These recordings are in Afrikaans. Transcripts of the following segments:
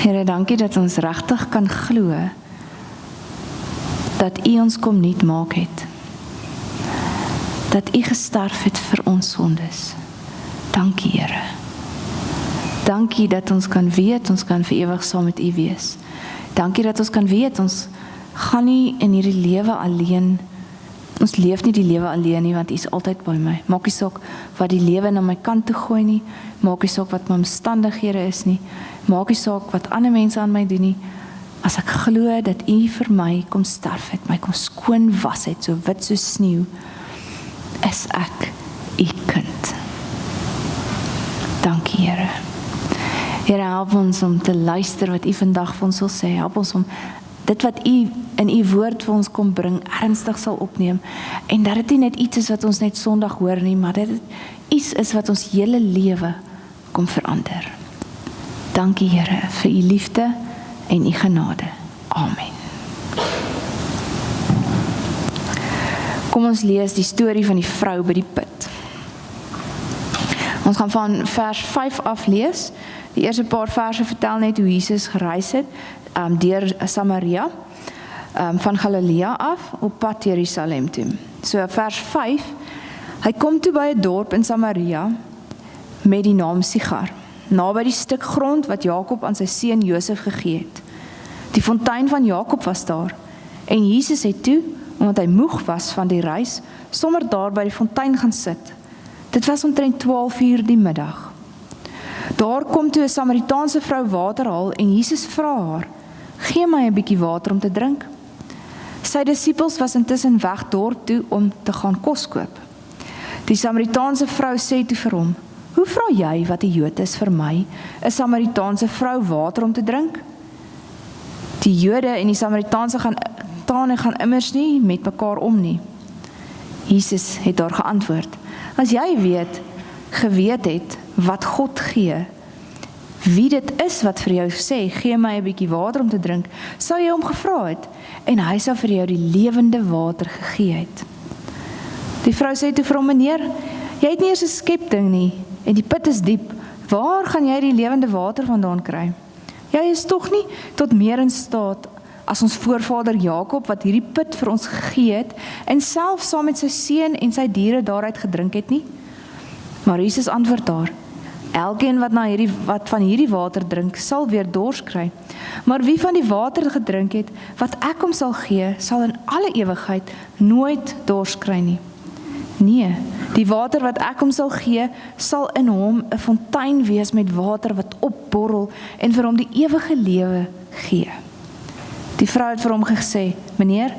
Here, dankie dat ons regtig kan glo dat U ons kom nuut maak het. Dat U gesterf het vir ons sondes. Dankie, Here. Dankie dat ons kan weet, ons kan vir ewig saam met U wees. Dankie dat ons kan weet, ons gaan nie in hierdie lewe alleen, ons leef nie die lewe alleen nie, want U is altyd by my. Maak nie saak wat die lewe na my kant toe gooi nie, maak nie saak wat my omstandighede is nie, maak nie saak wat ander mense aan my doen nie, as ek glo dat U vir my kom sterf het, my kom skoon was het, so wit so sneeu, is ek U kind. Dankie, Here. Here, help ons om te luister wat U vandag vir ons wil sê, help ons om dit wat U in U woord vir ons kom bring, ernstig sal opneem, en dat dit nie net iets is wat ons net Sondag hoor nie, maar dat dit iets is wat ons hele lewe kom verander. Dankie, Here, vir U liefde en U genade. Amen. Kom ons lees die storie van die vrou by die put. Ons gaan van vers 5 af lees. Die eerste paar verse vertel net hoe Jesus gereis het deur Samaria, van Galilea af, op pad Jerusalem toe. So vers 5, hy kom toe by 'n dorp in Samaria met die naam Sigar, naby die stuk grond wat Jakob aan sy seun Josef gegee het. Die fontein van Jakob was daar, en Jesus het toe, omdat hy moeg was van die reis, sommer daar by die fontein gaan sit. Dit was omtrent 12:00 die middag. Daar kom toe 'n Samaritaanse vrou water haal, en Jesus vra haar, gee my 'n bietjie water om te drink. Sy disippels was intussen weg dorp toe om te gaan kos koop. Die Samaritaanse vrou sê toe vir hom, hoe vra jy wat 'n Jood is vir my, 'n Samaritaanse vrou water om te drink? Die Jode en die Samaritaanse gaan immers nie met mekaar om nie. Jesus het daar geantwoord, as jy geweet het wat God gee, wie dit is wat vir jou sê, gee my 'n bietjie water om te drink, sou jy hom gevra het, en hy sou vir jou die lewende water gegee het. Die vrou sê toe vir hom, meneer, jy het nie eers 'n skepting nie, en die put is diep, waar gaan jy die lewende water vandaan kry? Jy is tog nie tot meer in staat as ons voorvader Jakob, wat hierdie put vir ons gegee het, en self saam met sy seun en sy diere daaruit gedrink het nie? Maar Jesus antwoord daar, elkeen wat van hierdie water drink, sal weer dors kry. Maar wie van die water gedrink het, wat ek hom sal gee, sal in alle ewigheid nooit dors kry nie. Nee, die water wat ek hom sal gee, sal in hom 'n fontein wees met water wat opborrel en vir hom die ewige lewe gee. Die vrou het vir hom gesê, meneer,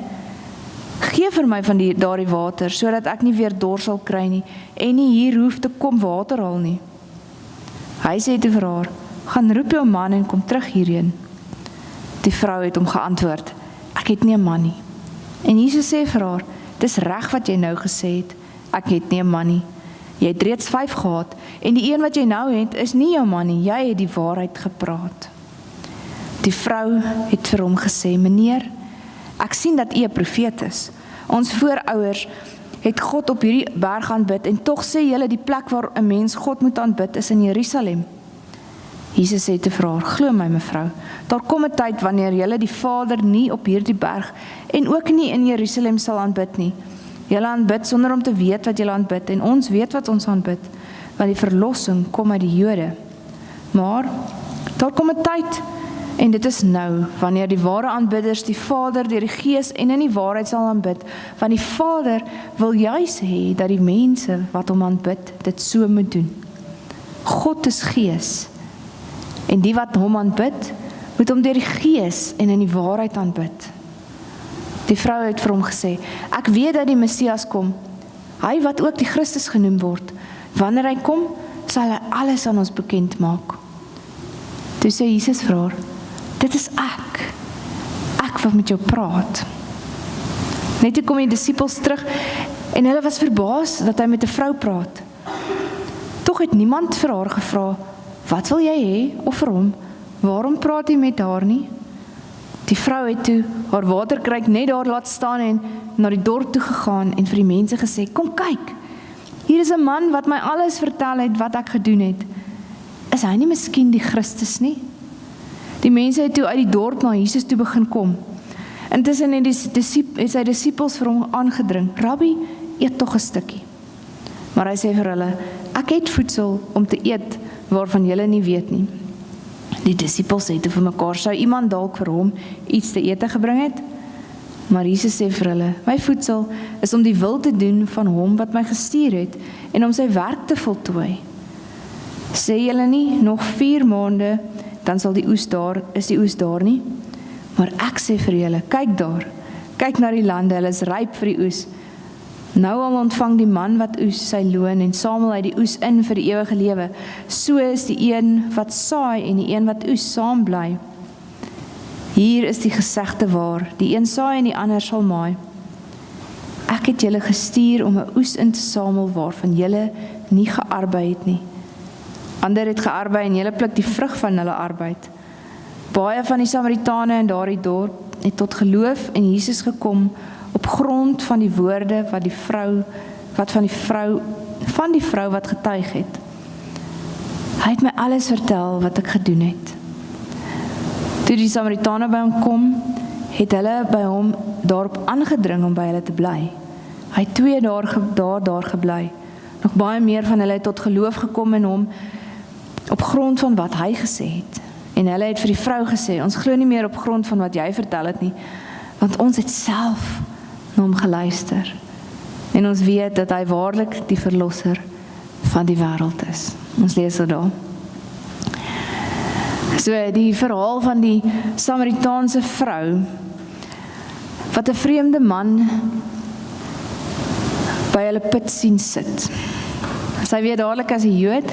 gee vir my van daardie water, sodat ek nie weer dors sal kry nie, en nie hier hoef te kom water haal nie. Hy sê toe vir haar, gaan roep jou man en kom terug hierheen. Die vrou het hom geantwoord, ek het nie 'n man nie. En Jesus sê vir haar, dis reg wat jy nou gesê het, ek het nie 'n man nie. Jy het reeds 5 gehad, en die een wat jy nou het, is nie jou man nie, jy het die waarheid gepraat. Die vrou het vir hom gesê, meneer, ek sien dat u 'n profeet is. Ons voorouers het God op hierdie berg aanbid, en tog sê julle die plek waar 'n mens God moet aanbid is in Jerusalem. Jesus sê te vir haar, glo my mevrou, daar kom 'n tyd wanneer julle die Vader nie op hierdie berg en ook nie in Jerusalem sal aanbid nie. Julle aanbid sonder om te weet wat julle aanbid, en ons weet wat ons aanbid, want die verlossing kom uit die Jode. Maar daar kom 'n tyd, en dit is nou, wanneer die ware aanbidders die Vader deur die Gees en in die waarheid sal aanbid, want die Vader wil juis hê dat die mense wat hom aanbid, dit so moet doen. God is Gees, en die wat hom aanbid, moet hom deur die Gees en in die waarheid aanbid. Die vrou het vir hom gesê, ek weet dat die Messias kom, hy wat ook die Christus genoem word. Wanneer hy kom, sal hy alles aan ons bekend maak. Toe sê Jesus vir haar, dit is ek wat met jou praat. Net toe kom die disippels terug, en hulle was verbaas dat hy met 'n vrou praat. Tog het niemand vir haar gevra, wat wil jy hê, of vir hom, waarom praat jy met haar nie? Die vrou het toe haar waterkruik net daar laat staan en na die dorp toe gegaan en vir die mense gesê, kom kyk, hier is 'n man wat my alles vertel het wat ek gedoen het. Is hy nie miskien die Christus nie? Die mense het toe uit die dorp na Jesus toe begin kom. Intussen het sy disippels vir hom aangedring, Rabbi, eet tog 'n stukkie. Maar hy sê vir hulle, ek het voedsel om te eet waarvan julle nie weet nie. Die disippels sê toe vir mekaar, sou iemand dalk vir hom iets te ete gebring het? Maar Jesus sê vir hulle, my voedsel is om die wil te doen van hom wat my gestuur het en om sy werk te voltooi. Sê julle nie, nog 4 maande, dan sal die oes daar nie? Maar ek sê vir julle, kyk daar, kyk na die lande, hulle is ryp vir die oes. Nou al ontvang die man wat oes sy loon en samel hy die oes in vir die ewige lewe. So is die een wat saai en die een wat oes saam bly. Hier is die gesegde waar, die een saai en die ander sal maai. Ek het julle gestuur om 'n oes in te samel waarvan julle nie gearbei het nie. Ander het gearbei en julle pluk die vrug van hulle arbeid. Baie van die Samaritane in daardie dorp het tot geloof in Jesus gekom op grond van die woorde van die vrou wat getuig het. Hy het my alles vertel wat ek gedoen het. Toe die Samaritane by hom kom, het hulle by hom daarop aangedring om by hulle te bly. Hy het 2 dae daar gebly. Nog baie meer van hulle het tot geloof gekom in hom op grond van wat hy gesê het. En hulle het vir die vrou gesê, ons glo nie meer op grond van wat jy vertel het nie, want ons het self na hom geluister. En ons weet dat hy waarlik die verlosser van die wêreld is. Ons lees dit daar. So die verhaal van die Samaritaanse vrou, wat 'n vreemde man by hulle put sien sit. Sy weet dadelik as 'n Jood,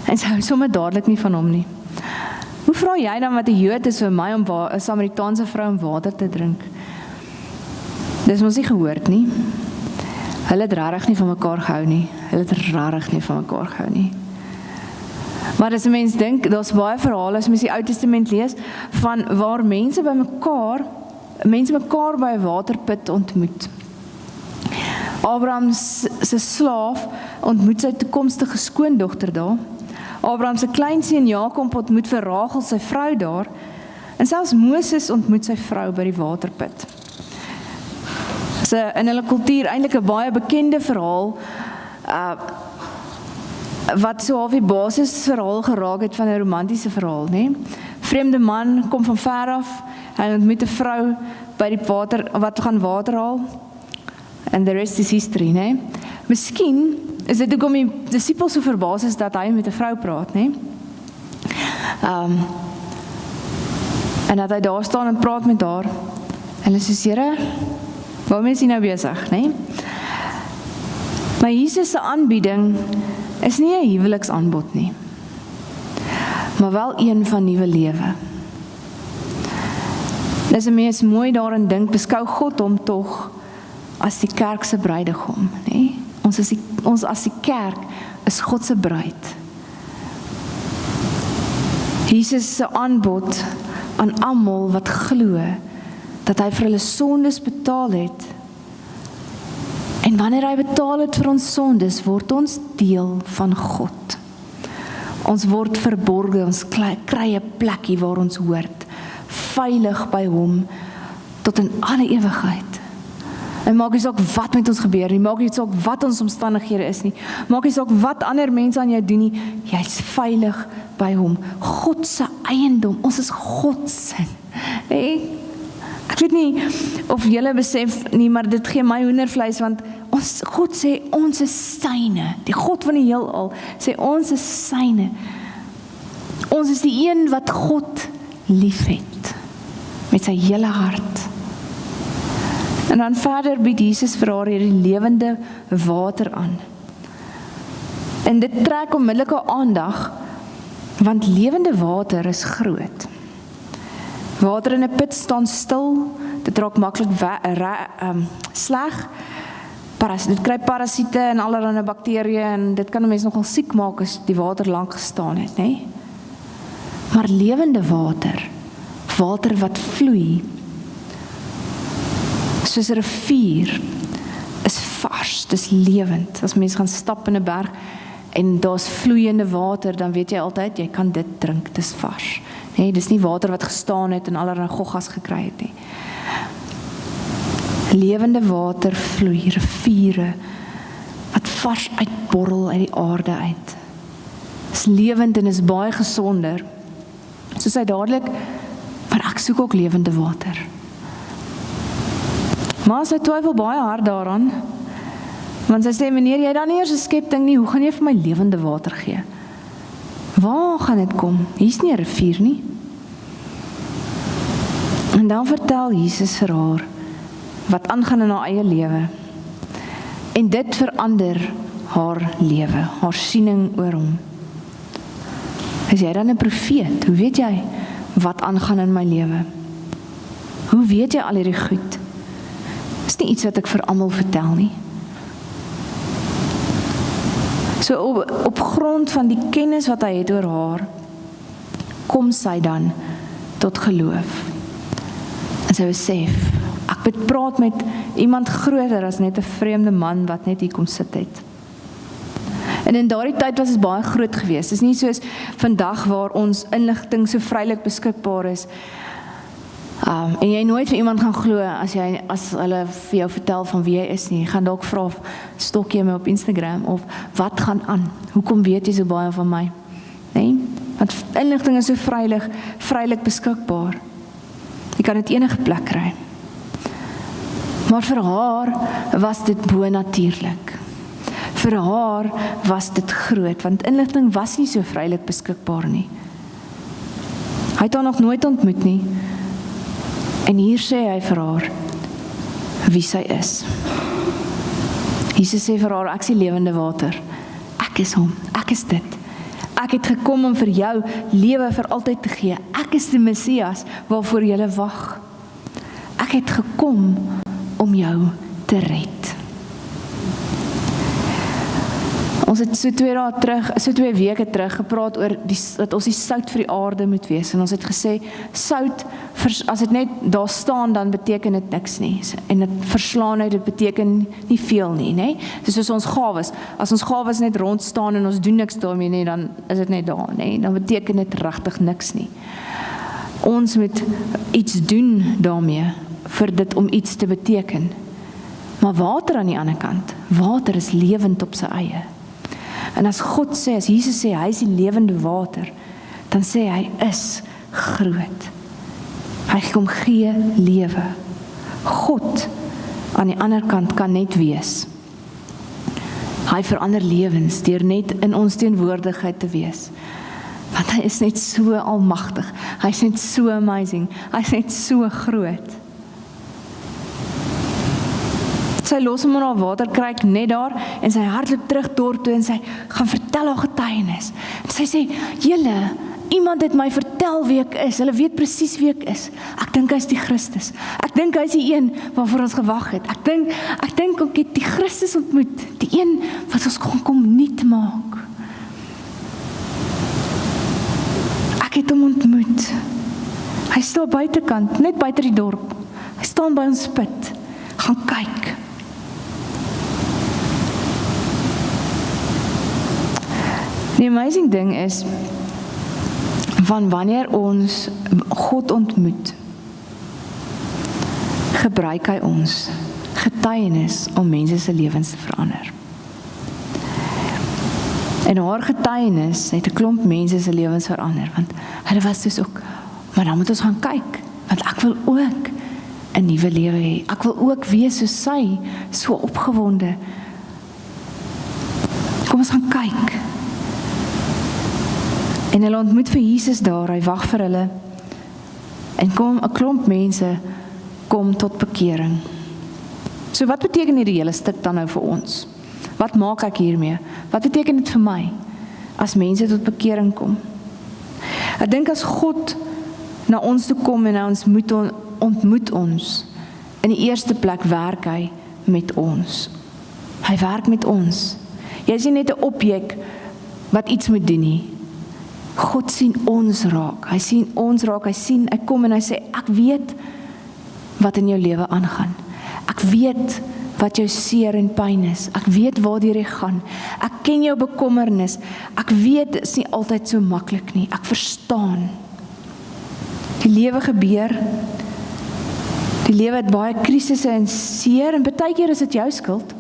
en sy hou sommer dadelik nie van hom nie. Hoe vra jy dan wat 'n Jood is vir my om 'n Samaritaanse vrou om water te drink? Dis mos nie gehoord nie. Hulle het regtig nie van mekaar gehou nie. Maar as 'n mens dink, daar's baie verhale as mens die Ou Testament lees van waar mense mekaar by 'n waterput ontmoet. Abraham se slaaf ontmoet sy toekomstige skoondogter daar. Abraham se kleinseun Jakob ontmoet vir Rachel sy vrou daar. En selfs Moses ontmoet sy vrou by die waterput. So in hulle kultuur eintlik 'n baie bekende verhaal wat so half die basisverhaal geraak het van 'n romantiese verhaal, né? Vreemde man kom van ver af, hy ontmoet 'n vrou by die water wat gaan water haal. And the rest is history, né? Miskien is dit hoekom die disippels so verbaas is dat hy met 'n vrou praat, né? En dat hy daar staan en praat met haar. En hulle sê, Here, waarmee is hy nou besig, né? Maar Jesus se aanbieding is nie 'n huweliksaanbod nie, maar wel een van nuwe lewe. As 'n mens mooi daarin dink, beskou God hom tog as die kerk se bruidegom, né? Ons as die kerk is God se bruid. Jesus se aanbod aan almal wat glo dat hy vir hulle sondes betaal het. En wanneer hy betaal het vir ons sondes, word ons deel van God. Ons word verborge, ons kry 'n plekkie waar ons hoort, veilig by hom tot in alle ewigheid. En maak nie saak wat met ons gebeur nie, maak nie saak wat ons omstandighede is nie, maak nie saak wat ander mense aan jou doen nie, jy's veilig by hom. God se eiendom, ons is God se. Ek weet nie of julle besef nie, maar dit gee my hoendervleis, want God sê ons is syne. Die God van die heelal sê ons is syne. Ons is die een wat God liefhet met sy hele hart. En dan verder bied Jesus vir haar hierdie lewende water aan. En dit trek onmiddellike aandag, want lewende water is groot. Water in 'n put staan stil, dit raak maklik sleg. Dit kry parasiete en allerlei bakterieë en dit kan 'n mens nogal siek maak as die water lank gestaan het, né? Maar lewende water wat vloei, soos 'n rivier, is vars, dis lewend. As mens gaan stap in 'n berg en daar's vloeiende water, dan weet jy altyd, jy kan dit drink, dis vars. Nee, dis nie water wat gestaan het en allerlei goggas gekry het nie. Lewende water vloei, riviere, wat vars uitborrel uit die aarde uit. Is lewend en is baie gesonder. So sy dadelik, maar ek soek ook lewende water. Maar sy twyfel baie hard daaraan, want sy sê, meneer, jy dan nie eers 'n skepting nie, hoe gaan jy vir my lewende water gee? Waar gaan dit kom? Hier's nie 'n rivier nie. En dan vertel Jesus vir haar wat aangaan in haar eie lewe. En dit verander haar lewe, haar siening oor hom. Is jy dan 'n profeet? Hoe weet jy wat aangaan in my lewe? Hoe weet jy al hierdie goed? Is nie iets wat ek vir almal vertel nie. So op grond van die kennis wat hy het oor haar, kom sy dan tot geloof. En sy besef, ek moet praat met iemand groter as net 'n vreemde man wat net hier kom sit het. En in daardie tyd was dit baie groot geweest. Dit is nie soos vandag waar ons inligting so vrylik beskikbaar is. En jy nooit vir iemand gaan glo as hulle vir jou vertel van wie jy is nie. Jy gaan dalk vra, stalk jy my op Instagram of wat gaan aan? Hoekom weet jy so baie van my? Nee, want inligting is so vrylik beskikbaar. Jy kan dit enige plek kry. Maar vir haar was dit bonatuurlik. Vir haar was dit groot, want inligting was nie so vrylik beskikbaar nie. Hy het haar nog nooit ontmoet nie. En hier sê hy vir haar wie sy is. Jesus sê vir haar, ek is die lewende water. Ek is hom, ek is dit. Ek het gekom om vir jou lewe vir altyd te gee. Ek is die Messias waarvoor jy wag. Ek het gekom om jou te red. Ons het so 2 weke terug gepraat oor dat ons die sout vir die aarde moet wees. En ons het gesê, sout, as dit net daar staan, dan beteken dit niks nie. En dit verslaan uit, dit beteken nie veel nie, nee? Dis soos ons gawes. As ons gawes net rond staan en ons doen niks daarmee nie, dan is dit net daar, nee? Dan beteken dit regtig niks nie. Ons moet iets doen daarmee, vir dit om iets te beteken. Maar water aan die ander kant, water is lewend op sy eie. En as God sê, as Jesus sê, hy is die lewende water, dan sê hy is groot. Hy kom gee lewe. God aan die ander kant kan net wees. Hy verander lewens deur net in ons teenwoordigheid te wees. Want hy is net so almagtig. Hy is net so amazing. Hy is net so groot. Sy los hom in haar waterkruik net daar en sy hardloop terug dorp toe en sy gaan vertel haar getuienis. En sy sê, julle, iemand het my vertel wie ek is. Hulle weet presies wie ek is. Ek dink hy is die Christus. Ek dink hy is die een waarvoor ons gewag het. Ek dink ek het die Christus ontmoet. Die een wat ons kom nuut maak. Ek het hom ontmoet. Hy staan buitekant, net buite die dorp. Hy staan by ons put. Gaan kyk. Die amazing ding is, van wanneer ons God ontmoet, gebruik hy ons getuienis om mense se lewens te verander. En haar getuienis het 'n klomp mense se lewens verander, want hulle was dus ook, maar dan moet ons gaan kyk, want ek wil ook 'n nuwe lewe hê. Ek wil ook wees soos sy, so opgewonde. Kom ons gaan kyk. En hulle ontmoet vir Jesus daar, hy wag vir hulle. En 'n klomp mense kom tot bekering. So wat beteken hierdie hele stuk dan nou vir ons? Wat maak ek hiermee? Wat beteken dit vir my as mense tot bekering kom? Ek dink as God na ons toe kom en ons ontmoet ons, in die eerste plek werk hy met ons. Hy werk met ons. Jy is nie net 'n objek wat iets moet doen nie. God sien ons raak. Hy sien ons raak. Hy kom en hy sê, ek weet wat in jou lewe aangaan. Ek weet wat jou seer en pyn is. Ek weet waardeur jy gaan. Ek ken jou bekommernis. Ek weet dit is nie altyd so maklik nie. Ek verstaan. Die lewe gebeur. Die lewe het baie krisisse en seer, en baie keer is dit jou skuld.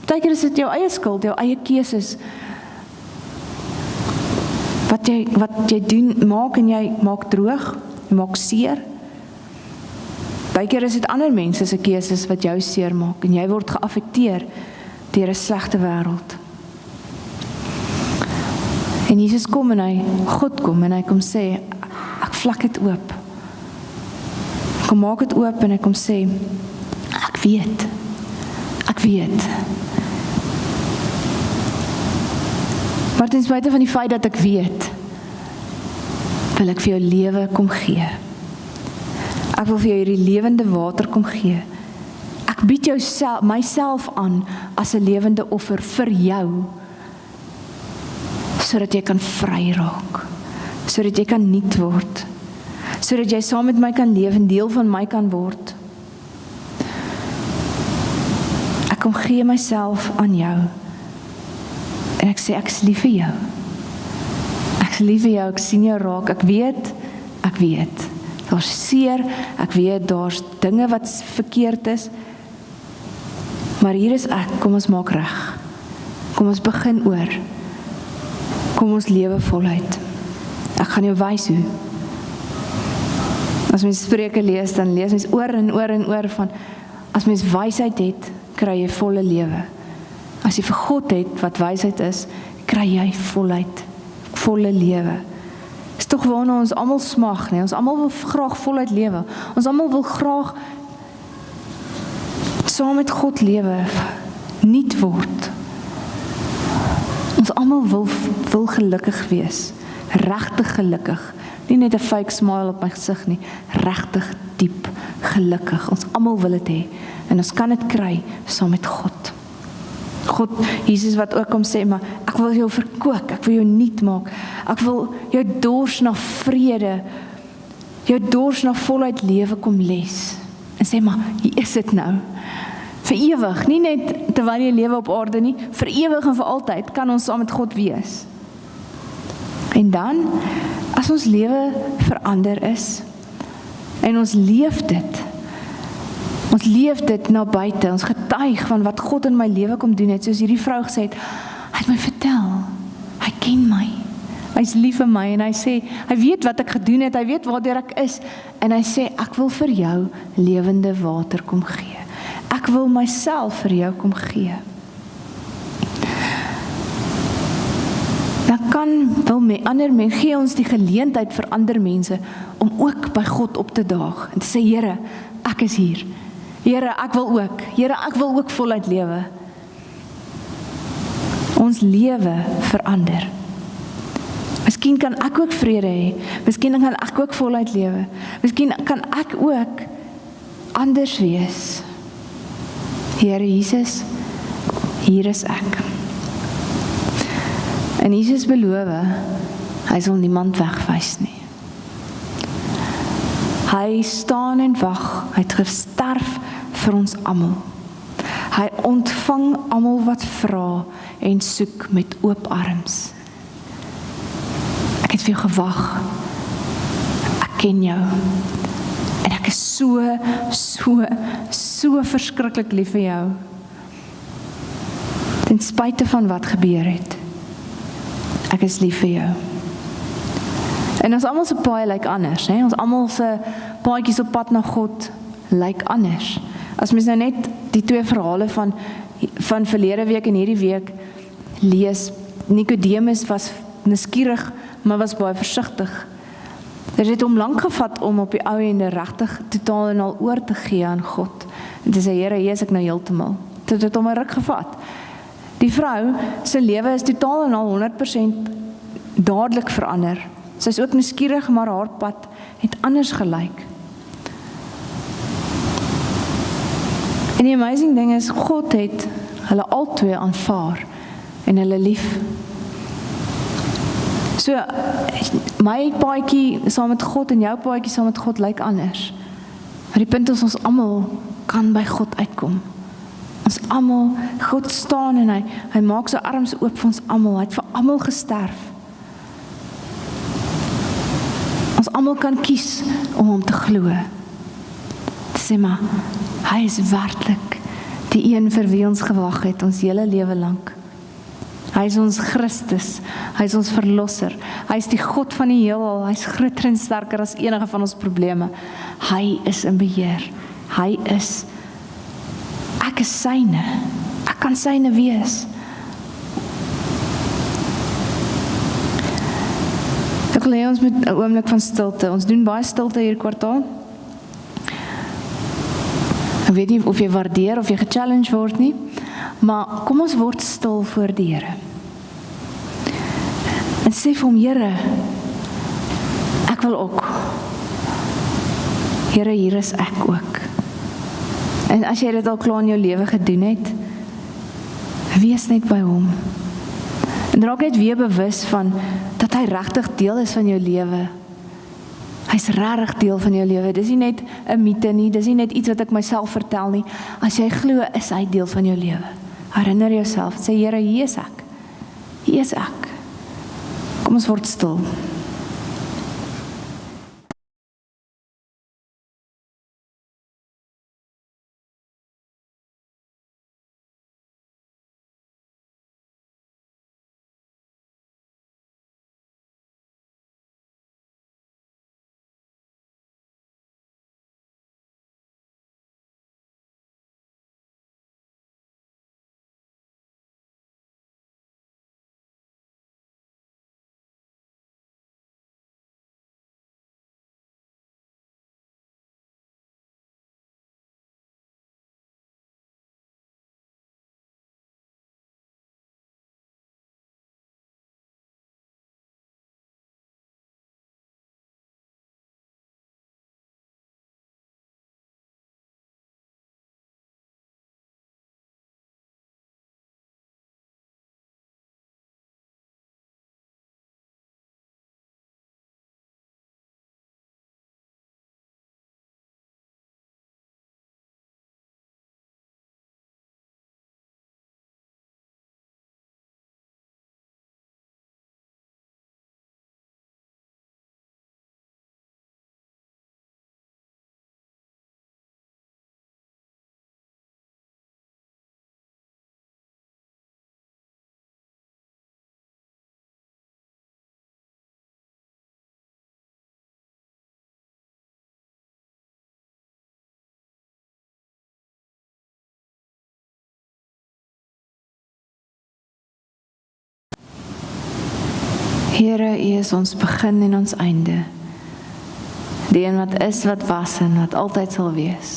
Baie keer is dit jou eie skuld, jou eie keuses. Wat jy doen, maak en jy maak droog, jy maak seer. Baie keer is dit ander mense se keuses wat jou seer maak, en jy word geaffekteer deur 'n slegte wêreld. En Jesus kom en God kom en hy kom sê, ek vlak dit oop. Kom maak dit oop en hy kom sê, ek weet. Maar ten spyte van die feit dat ek weet, wil ek vir jou lewe kom gee. Ek wil vir jou hierdie lewende water kom gee. Ek bied myself aan as 'n lewende offer vir jou, sodat jy kan vry raak, sodat jy kan nuut word, sodat jy saam met my kan leef en deel van my kan word. Ek kom gee myself aan jou, en ek sê, ek is lief vir jou. Ek is lief vir jou, ek sien jou raak, ek weet, daar's seer, ek weet, daar's dinge wat verkeerd is, maar hier is ek, kom ons maak reg, kom ons begin oor, kom ons lewe voluit, ek gaan jou wys hoe. As mens Spreuke lees, dan lees mens oor en oor en oor van, as mens wysheid het, kry jy volle lewe. As jy vir God het, wat wysheid is, kry jy voluit, volle lewe. Is tog waarna ons almal smag, nee? Ons almal wil graag voluit lewe. Ons almal wil graag saam met God lewe, nuut word. Ons almal wil gelukkig wees, regtig gelukkig. Nie net 'n fake smile op my gesig nie, regtig diep gelukkig. Ons almal wil dit hê, en ons kan dit kry saam met God. God, Jesus wat ook kom sê, maar ek wil jou verkoop, ek wil jou nuut maak, ek wil jou dors na vrede, jou dors na voluit lewe kom les, en sê, maar hier is dit nou, vir ewig, nie net terwyl jy lewe op aarde nie, vir ewig en vir altyd, kan ons saam met God wees. En dan, as ons lewe verander is, en ons leef dit na buite, ons getuig van wat God in my lewe kom doen het, soos hierdie vrou gesê het, hy het my vertel, hy ken my, hy is lief vir my, en hy sê, hy weet wat ek gedoen het, hy weet waartoe ek is, en hy sê, ek wil vir jou lewende water kom gee, ek wil myself vir jou kom gee. Dan ander mense, gee ons die geleentheid vir ander mense, om ook by God op te daag, en te sê, Here, ek is hier, Here, ek wil ook voluit lewe. Ons lewe verander. Miskien kan ek ook vrede hê, miskien kan ek ook voluit lewe, miskien kan ek ook anders wees. Here Jesus, hier is ek. En Jesus beloof, hy sal niemand wegwys nie. Hy staan en wag, hy het gesterf vir ons almal. Hy ontvang almal wat vra en soek met oop arms. Ek het vir jou gewag. Ek ken jou. En ek is so verskriklik lief vir jou. Ten spyte van wat gebeur het. Ek is lief vir jou. En ons almal se paai lyk anders, hè? Ons almal se paadjies op pad na God lyk anders. As mens nou net die twee verhale van verlede week en hierdie week lees, Nikodemus was nuuskierig, maar was baie versigtig. Dit het hom lank gevat om op die ou ende regtig totaal en al oor te gee aan God. En te sê, Here, hier is ek nou heeltemal. Dit het hom 'n ruk gevat. Die vrou se lewe is totaal en al 100% dadelik verander. Sy is ook nuuskierig, maar haar pad het anders gelyk. En die amazing ding is, God het hulle albei aanvaar en hulle lief. So, my paadjie saam met God en jou paadjie saam met God lyk anders. Maar die punt is, ons almal kan by God uitkom. Ons almal, God staan en hy maak sy arms oop vir ons almal. Hy het vir almal gesterf. Ons almal almal kan kies om hom te glo. Te sê maar, hy is werklik die een vir wie ons gewag het ons hele lewe lank. Hy is ons Christus, hy is ons verlosser, hy is die God van die heelal, hy is groter en sterker as enige van ons probleme. Hy is in beheer, ek is syne, ek kan syne wees. Ek wil hê ons met 'n oomblik van stilte, ons doen baie stilte hier kwartaal. Ek weet nie of jy waardeer of jy gechallenged word nie, maar kom ons word stil voor die Here. En sê vir hom, Here, ek wil ook. Here, hier is ek ook. En as jy dit al klaar in jou lewe gedoen het, wees net by hom. En raak net weer bewus van, dat hy regtig deel is van jou lewe. Hy's regtig deel van jou lewe. Dis nie net 'n mite nie, dis nie net iets wat ek myself vertel nie. As jy glo, is hy deel van jou lewe. Herinner jouself, sê Here, hier is ek. Hier is ek. Kom ons word stil. Here, U is ons begin en ons einde. Die een wat is, wat was en wat altyd sal wees.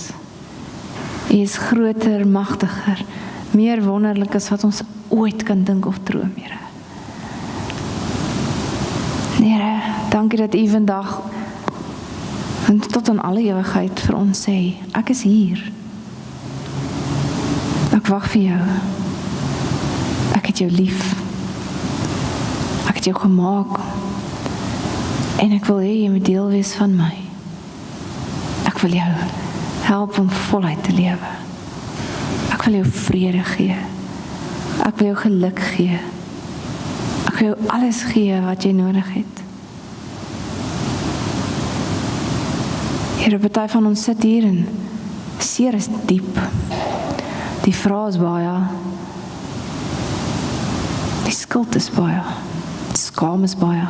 U is groter, magtiger, meer wonderlik as wat ons ooit kan dink of droom, Here. Here, dankie dat U vandag en tot aan alle ewigheid vir ons sê, ek is hier. Ek wag vir jou. Ek het jou lief. Ek het jou gemaak. En ek wil hê jy moet deel wees van my. Ek wil jou help om voluit te lewe. Ek wil jou vrede gee. Ek wil jou geluk gee. Ek wil jou alles gee wat jy nodig het. Here, party van ons sit hier en seer is diep. Die vrae is baie. Die skuld is baie. Skaam is baie.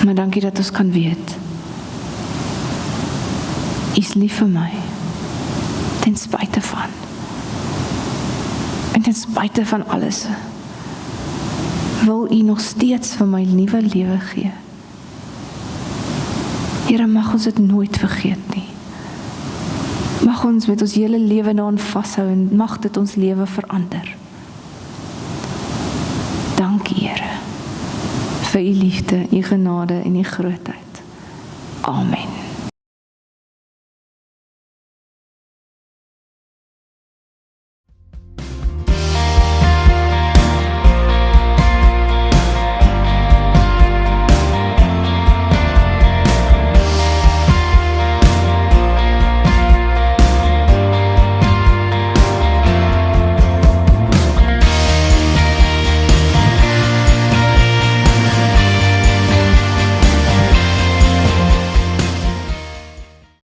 Maar dankie dat ons kan weet. U is lief vir my. Ten spyte van. En ten spyte van alles. Wil U nog steeds vir my nuwe lewe gee. Here, mag ons dit nooit vergeet nie. Mag ons met ons hele lewe daaraan vashou en mag dit ons lewe verander. Dankie, Here, vir U liefde, U genade en U grootheid. Amen.